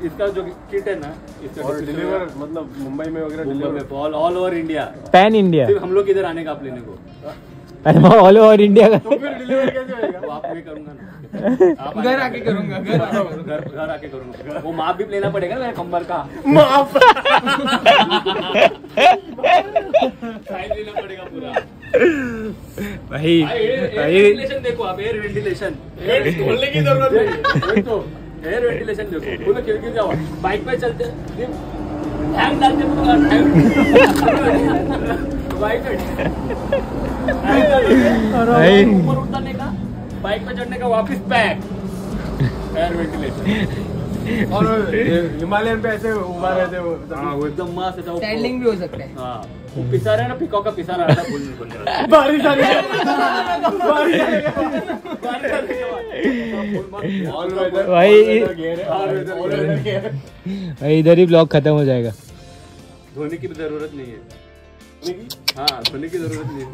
[SPEAKER 3] इसका जो किट है ना, इसका
[SPEAKER 4] और डिलीवर मतलब मुंबई में वगैरह डिलीवर
[SPEAKER 3] ऑल ओवर इंडिया.
[SPEAKER 2] पैन इंडिया.
[SPEAKER 3] सिर्फ हम लोग इधर आने का आप लेने को.
[SPEAKER 2] अरे ऑल ओवर इंडिया का.
[SPEAKER 4] तो फिर डिलीवर कैसे होएगा?
[SPEAKER 3] वो आप मैं करूंगा ना.
[SPEAKER 5] घर आके करूंगा.
[SPEAKER 3] घर आके करूंगा. वो माप भी लेना पड़ेगा मेरे कंबर का.
[SPEAKER 2] माफ.
[SPEAKER 3] साइज लेना पड़ेगा पूरा.
[SPEAKER 2] भाई
[SPEAKER 3] एयर वेंटिलेशन देखो आप. एयर वेंटिलेशन खोलने की जरूरत नहीं. तो एयर वेंटिलेशन देखो. पूरा खिड़की जाओ. बाइक पे चलते हैंग डालते बाइक ऊपर उतरने का, बाइक पे चढ़ने का, वापस बैक. Air ventilation.
[SPEAKER 4] और हिमालयन पे ऐसे उभा रहते वो.
[SPEAKER 3] हाँ वो एकदम मस्त है.
[SPEAKER 5] स्टैंडिंग भी हो सकता है.
[SPEAKER 3] हाँ वो पिसा रहा है ना, पिको का पिसा रहा था. बोल
[SPEAKER 4] बारिश आ रही है.
[SPEAKER 2] भाई इधर ही ब्लॉग खत्म हो जाएगा।
[SPEAKER 3] धोने की जरूरत नहीं है। हाँ, धोने की जरूरत नहीं है।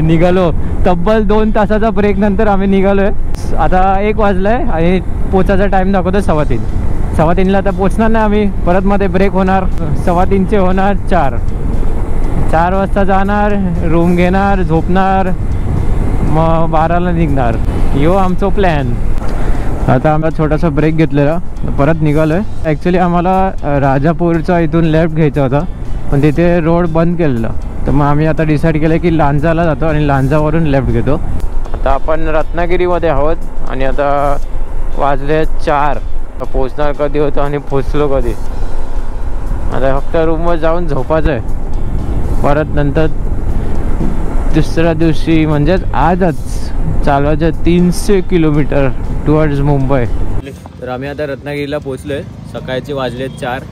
[SPEAKER 2] निघालो तब्बल 2 तासाचा ब्रेक नंतर आम्ही निघालोय। आता 1 वाजलाय आणि पोचायचा टाइम दाखवतो 3:15. 3:15ला आता पोचणार नाही आम्ही, परत मध्ये ब्रेक होणार, 3:15चे होणार 4 वाजता जाणार, रूम घेणार, झोपणार, मग 12ला निघणार। यो आमचा प्लॅन। आता आम्हाला छोटासा ब्रेक घेतलेला, परत निघालोय। ॲक्च्युली आम्हाला राजापूरचा इथून लेफ्ट घ्यायचा होता, पण तिथे रोड बंद केलेला, तर मग आम्ही आता डिसाईड केलं की लांजाला जातो आणि लांजावरून लेफ्ट घेतो। आता आपण रत्नागिरीमध्ये आहोत आणि आता वाजले 4। पोचणार कधी होतं आणि पोचलो कधी। आता फक्त रूमवर जाऊन झोपायचं आहे, परत नंतर दुसऱ्या दिवशी म्हणजेच आजच चालवायचं 300 किलोमीटर टुवर्ड्स मुंबई। तर आम्ही आता रत्नागिरीला पोचलोय, सकाळचे वाजले 4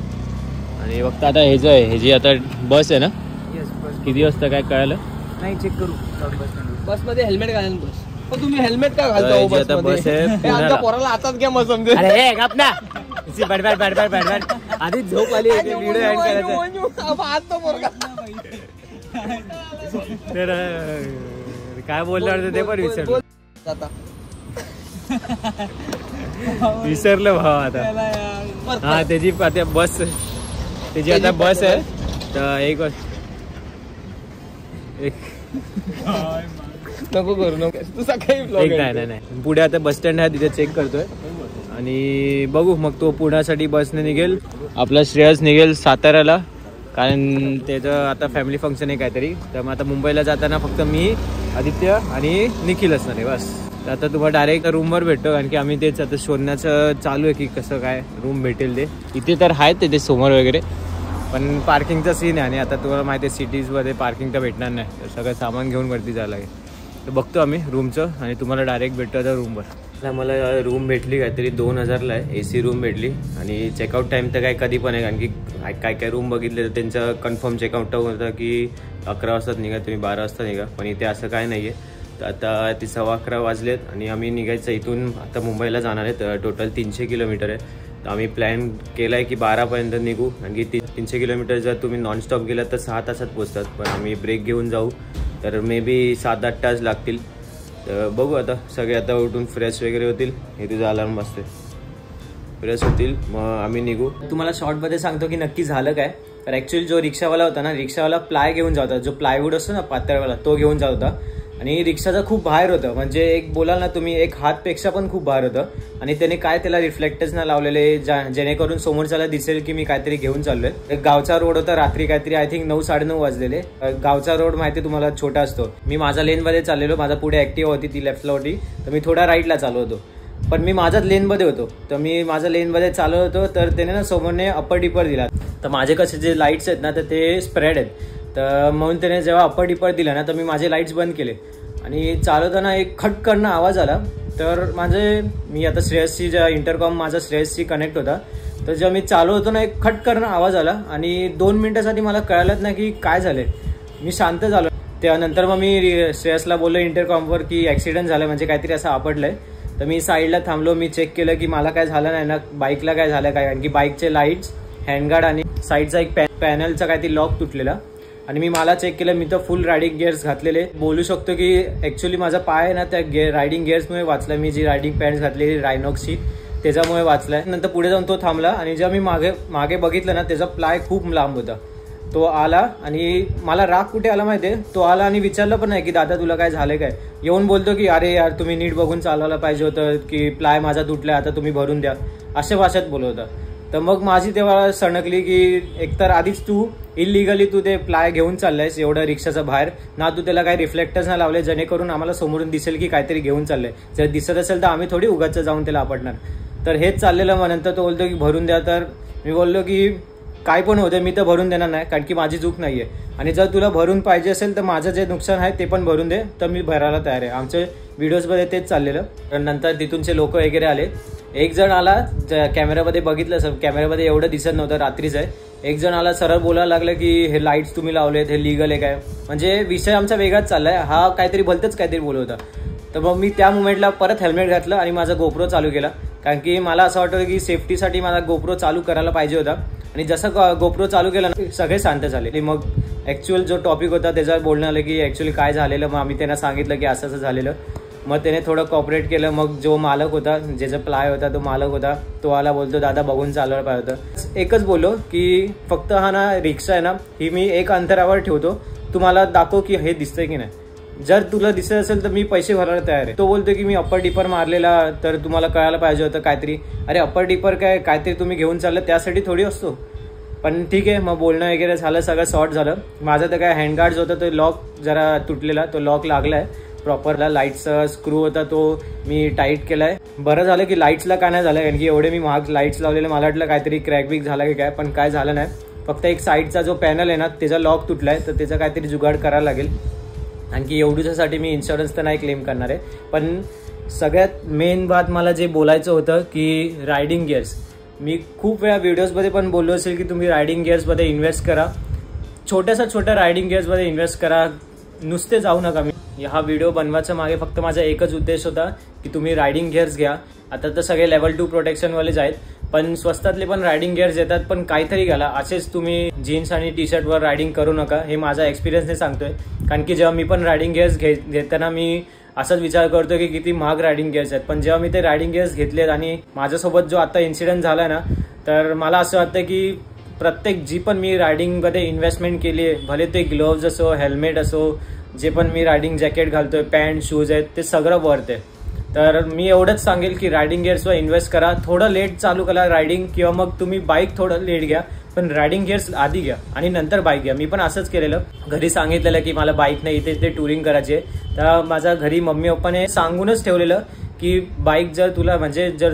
[SPEAKER 2] आणि फक्त आता हे जे आहे, हे जी आता बस आहे ना, किती वाजता काय कळालं
[SPEAKER 6] नाही, चेक करू
[SPEAKER 5] बस मध्ये हेल्मेट घालायला बस। पण तुम्ही हेल्मेट का घालता
[SPEAKER 2] आता बस आहे पुण्याला।
[SPEAKER 5] पोराला हातात घ्या मग समजे।
[SPEAKER 2] अरे हे गप ना, बडबड आधी झोप आली, व्हिडिओ एंड करायचा। तर काय बोलणार ते पण विसरलं भाव आता। हा त्याची आता बस, त्याची आता बस आहे, तर एक
[SPEAKER 5] नको करू नको तू सकाळी
[SPEAKER 2] नाही पुढे आता बस स्टँड आहे, तिथे चेक करतोय आणि बघू मग तो पुण्यासाठी बसने निघेल। आपला श्रेयस निघेल साताऱ्याला, कारण त्याचं आता फॅमिली फंक्शन आहे काहीतरी, तर मग आता मुंबईला जाताना फक्त मी, आदित्य आणि निखिल असणार आहे बस। तर आता तुम्हाला डायरेक्ट रूमवर भेटतो, कारण की आम्ही तेच आता शोधण्याचं चालू आहे की कसं काय रूम भेटेल ते। इथे तर आहेत तिथे समोर वगैरे, पण पार्किंगचा सीन आहे आणि आता तुम्हाला माहिती आहे सिटीजमध्ये पार्किंग तर भेटणार नाही, तर सगळं सामान घेऊन वरती जायला लागेल। तर बघतो आम्ही रूमचं आणि तुम्हाला डायरेक्ट भेटतो आता रूमवर। मला रूम भेटली काहीतरी 2000ला आहे, AC रूम भेटली आणि चेकआउट टाईम तर काय कधी पण आहे, कारण की काय रूम बघितले तर त्यांचं कन्फर्म चेकआउट होतं की 11 वाजताच निघा, तुम्ही 12 वाजता निघा, पण इथे असं काय नाही आहे। तर आता ती 11:15 वाजलेत आणि आम्ही निघायचं इथून आता मुंबईला जाणार आहेत। टोटल 300 किलोमीटर आहे, तर आम्ही प्लॅन केला आहे की 12पर्यंत निघू, कारण की 300 किलोमीटर जर तुम्ही नॉनस्टॉप गेलात तर 6 तासात पोचतात, पण आम्ही ब्रेक घेऊन जाऊ तर मे बी 7-8 तास लागतील। तर बघू आता, सगळे आता उठून फ्रेश वगैरे होतील, हे तुझं अलार्म वाजते, फ्रेश होतील, मग आम्ही निघू। तुम्हाला शॉर्टमध्ये सांगतो की नक्की झालं काय, तर ॲक्च्युअली जो रिक्षावाला होता ना, रिक्षावाला प्लाय घेऊन जात होता, जो प्लायवूड असतो ना पातळवाला, तो घेऊन जात होता आणि रिक्षाचं खूप बाहेर होतं, म्हणजे एक बोलाल ना तुम्ही 1 हातपेक्षा पण खूप बाहेर होतं, आणि त्याने काय त्याला रिफ्लेक्टर्स ना लावलेले, जेणेकरून समोरच्याला दिसेल की मी काहीतरी घेऊन चाललोय। एक गावचा रोड होता, रात्री काहीतरी आय थिंक 9-9:30 वाजलेले। गावचा रोड माहिती तुम्हाला छोटा असतो, मी माझ्या लेनमध्ये चाललेलो, माझा पुढे ऍक्टिव्हा होती, ती लेफ्टला होती, तर मी थोडा राईटला चालू होतो, पण मी माझ्याच लेनमध्ये होतो, तर मी माझ्या लेनमध्ये चालत होतो, तर त्याने ना समोरने अप्पर डिपर दिला, तर माझे कसे जे लाईट्स आहेत ना तर ते स्प्रेड आहेत, तर म्हणून त्याने जेव्हा अप्पर डिपर दिला ना तर मी माझे लाईट्स बंद केले आणि चालवताना एक खटकरणं आवाज आला, तर मी आता श्रेयसची ज्या इंटरकॉम माझा श्रेयसशी कनेक्ट होता, तर जेव्हा मी चालू होतो ना एक खटकरणं आवाज आला आणि 2 मिनिटासाठी मला कळलंच नाही की काय झालंय, मी शांत झालो। त्यानंतर मग मी श्रेयसला बोललो इंटरकॉमवर की ॲक्सिडेंट झालं, म्हणजे काहीतरी असं आपडलंय, तर मी साईडला थांबलो, मी चेक केलं की मला काय झालं नाही ना, बाईकला काय झालं काय, कारण की बाईकचे लाईट्स, हँडगार्ड आणि साईडचा एक पॅनलचा काहीतरी लॉक तुटलेला, आणि मी मला चेक केलं, मी तर फुल रायडिंग गिअर्स घातलेले, बोलू शकतो की ॲक्च्युली माझा पाय ना त्या रायडिंग गिअर्समुळे वाचला, मी जी रायडिंग पॅन्ट्स घातलेली रायनॉक्सची त्याच्यामुळे वाचलाय। नंतर पुढे जाऊन तो थांबला आणि जेव्हा मी मागे बघितलं ना त्याचा प्लाय खूप लांब होता, तो आला आणि मला राग कुठे आला माहितीये, तो आला आणि विचारलं पण नाही की दादा तुला काय झालंय काय, येऊन बोलतो की अरे यार तुम्ही नीट बघून चालवायला पाहिजे होतं, की प्लाय माझा तुटलाय आता तुम्ही भरून द्या, अशा भाषेत बोलत होता। तर मग माझी तेव्हा सणकली की एकतर आधीच तू इलिगली तू ते प्लाय घेऊन चाललायस एवढं रिक्षाचा बाहेर ना, तू त्याला काही रिफ्लेक्टर्स नाही लावले जेणेकरून आम्हाला समोरून दिसेल की काहीतरी घेऊन चाललंय, जर दिसत असेल तर आम्ही थोडी उगाच जाऊन त्याला आपटणार। तर हेच चाललेलं, मग नंतर तो बोलतो की भरून द्या, तर मी बोललो की काय पण होते मी तर भरून देणार नाही, कारण की माझी चूक नाहीये, आणि जर तुला भरून पाहिजे असेल तर माझं जे नुकसान आहे ते पण भरून दे, तर मी भरायला तयार आहे। आमच्या व्हिडिओजमध्ये तेच चाललेलं। तर नंतर तिथूनचे लोक वगैरे आले, एक जण आला, कॅमेऱ्यामध्ये बघितलं सर, कॅमेऱ्यामध्ये एवढं दिसत नव्हतं, रात्रीच आहे. एक जण आला, सरळ बोलायला लागलं की हे लाईट्स तुम्ही लावलेत, हे लिगल आहे काय, म्हणजे विषय आमचा वेगळाच चाललाय. हा काहीतरी भलतंच काहीतरी बोलत होता. तर मग मी त्या मुमेंटला परत हेल्मेट घातलं आणि माझा गोप्रो चालू केला, कारण की मला असं वाटतं की सेफ्टीसाठी माझा गोप्रो चालू करायला पाहिजे होता. आणि जसं गोप्रो चालू केला ना, सगळे शांत झाले. मग ॲक्च्युअल जो टॉपिक होता त्याच्यावर बोलणं आलं की ॲक्च्युअली काय झालेलं. मग आम्ही त्यांना सांगितलं की असं असं झालेलं. मग त्याने थोडं कॉपरेट केलं. मग जो मालक होता, ज्याचा प्लाय होता, तो मालक होता, तो आला, बोलतो दादा बघून चालवायला पाहिजे होतं. एकच बोललो की फक्त हा ना रिक्षा आहे ना, ही मी एक अंतरावर ठेवतो, तुम्हाला दाखव की हे दिसतंय की नाही. जर तुला दिसत असेल तर मी पैसे भरायला तयार आहे. तो बोलतो की मी अप्पर डिपर मारलेला, तर तुम्हाला कळायला पाहिजे होतं काहीतरी. अरे अप्पर डिपर काय, काहीतरी तुम्ही घेऊन चाललं त्यासाठी थोडी असतो. पण ठीक आहे, मग बोलणं वगैरे झालं, सगळं सॉर्ट झालं. माझं तर काय हँडगार्ड्स होतं, तो लॉक जरा तुटलेला, तो लॉक लागलाय प्रॉपरला. लाईट्सचा स्क्रू होता तो मी टाईट केलाय. बरं झालं की लाईट्सला काय नाही झालं, कारण की एवढे मी महाग लाईट्स लावलेले, मला वाटलं काहीतरी क्रॅक बिक झाला की काय, पण काय झालं नाही. फक्त एक साईडचा जो पॅनल आहे ना, त्याचा लॉक तुटलाय, तर त्याचा काहीतरी जुगाड करायला लागेल. आणखी एवढ्यासाठी मी इन्शुरन्स तर नाही क्लेम करणार आहे. पण सगळ्यात मेन बात मला जे बोलायचं होतं की रायडिंग गिअर्स. मी खूप वेळा व्हिडिओजमध्ये पण बोललो असेल की तुम्ही रायडिंग गिअर्समध्ये इन्व्हेस्ट करा, छोट्या रायडिंग गिअर्समध्ये इन्व्हेस्ट करा, नुसते जाऊ नका. मी हा व्हिडिओ बनवायचा मागे फक्त माझा एकच उद्देश होता की तुम्ही रायडिंग गिअर्स घ्या. आता तर सगळे लेवल 2 प्रोटेक्शनवालेच आहेत, पण स्वस्तातले पण रायडिंग गिअर्स येतात. पण काहीतरी घाला, असेच तुम्ही जीन्स आणि टी शर्टवर रायडिंग करू नका. हे माझा एक्सपिरियन्सने सांगतोय, कारण की जेव्हा मी पण रायडिंग गिअर्स घेताना मी असाच विचार करतो की किती महाग रायडिंग गिअर्स आहेत. पण जेव्हा मी ते रायडिंग गिअर्स घेतलेत आणि माझ्यासोबत जो आता इन्सिडेंट झाला ना, तर मला असं वाटतं की प्रत्येक जी पण मी रायडिंगमध्ये इन्व्हेस्टमेंट केली आहे, भले ते ग्लोव्ज असो, हेल्मेट असो, जे पण मी रायडिंग जॅकेट घालतोय, पॅन्ट शूज आहेत, ते सगळं वर्थ आहे. तर मी एवढंच सांगेल की रायडिंग गिअर्सवर इन्व्हेस्ट करा. थोडं लेट चालू करा रायडिंग, किंवा मग तुम्ही बाईक थोडं लेट घ्या, पण रायडिंग गिअर्स आधी घ्या आणि नंतर बाईक घ्या. मी पण असंच केलेलं. घरी सांगितलेलं की मला बाईक नाही, इथे ते टुरिंग करायची आहे. तर माझ्या घरी मम्मी पप्पाने सांगूनच ठेवलेलं की बाईक जर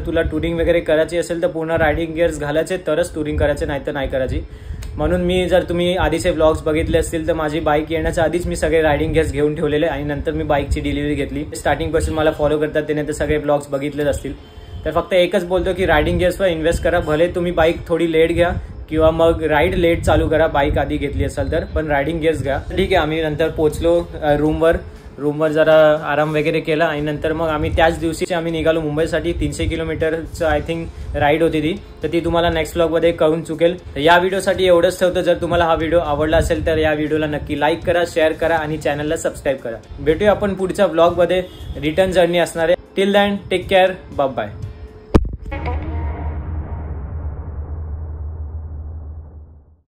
[SPEAKER 2] तुला टुरिंग वगैरे करायची असेल तर पूर्ण रायडिंग गिअर्स घालायचे, तरच टुरिंग करायचे, नाही तर नाही करायची. म्हणून मी, जर तुम्ही आधीचे व्लॉग्स बघितले असतील तर माझी बाईक येण्याच्या आधीच मी सगळे रायडिंग गिअर्स घेऊन ठेवलेले आणि नंतर मी बाईकची डिलिव्हरी घेतली. स्टार्टिंगपासून मला फॉलो करतात त्याने तर सगळे व्लॉग्स बघितलेच असतील. तर फक्त एकच बोलतो की रायडिंग गिअर्सवर इन्व्हेस्ट करा. भले तुम्ही बाईक थोडी लेट घ्या किंवा मग राईड लेट चालू करा, बाईक आधी घेतली असेल तर, पण रायडिंग गिअर्स घ्या. ठीक आहे, आम्ही नंतर पोहोचलो रूमवर जरा आराम वगैरे केला आणि नंतर मग आम्ही त्याच दिवशी आम्ही निघालो मुंबईसाठी. 300 किलोमीटरचं आय थिंक राईड होती ती, तर ती तुम्हाला नेक्स्ट व्लॉगमध्ये कळून चुकेल. या व्हिडिओसाठी एवढंच ठेवतं. जर तुम्हाला हा व्हिडिओ आवडला असेल तर या व्हिडिओला नक्की लाईक करा, शेअर करा आणि चॅनलला सबस्क्राईब करा. भेटूया आपण पुढच्या व्लॉगमध्ये. रिटर्न जर्नी असणार आहे. Till then take care, bye bye.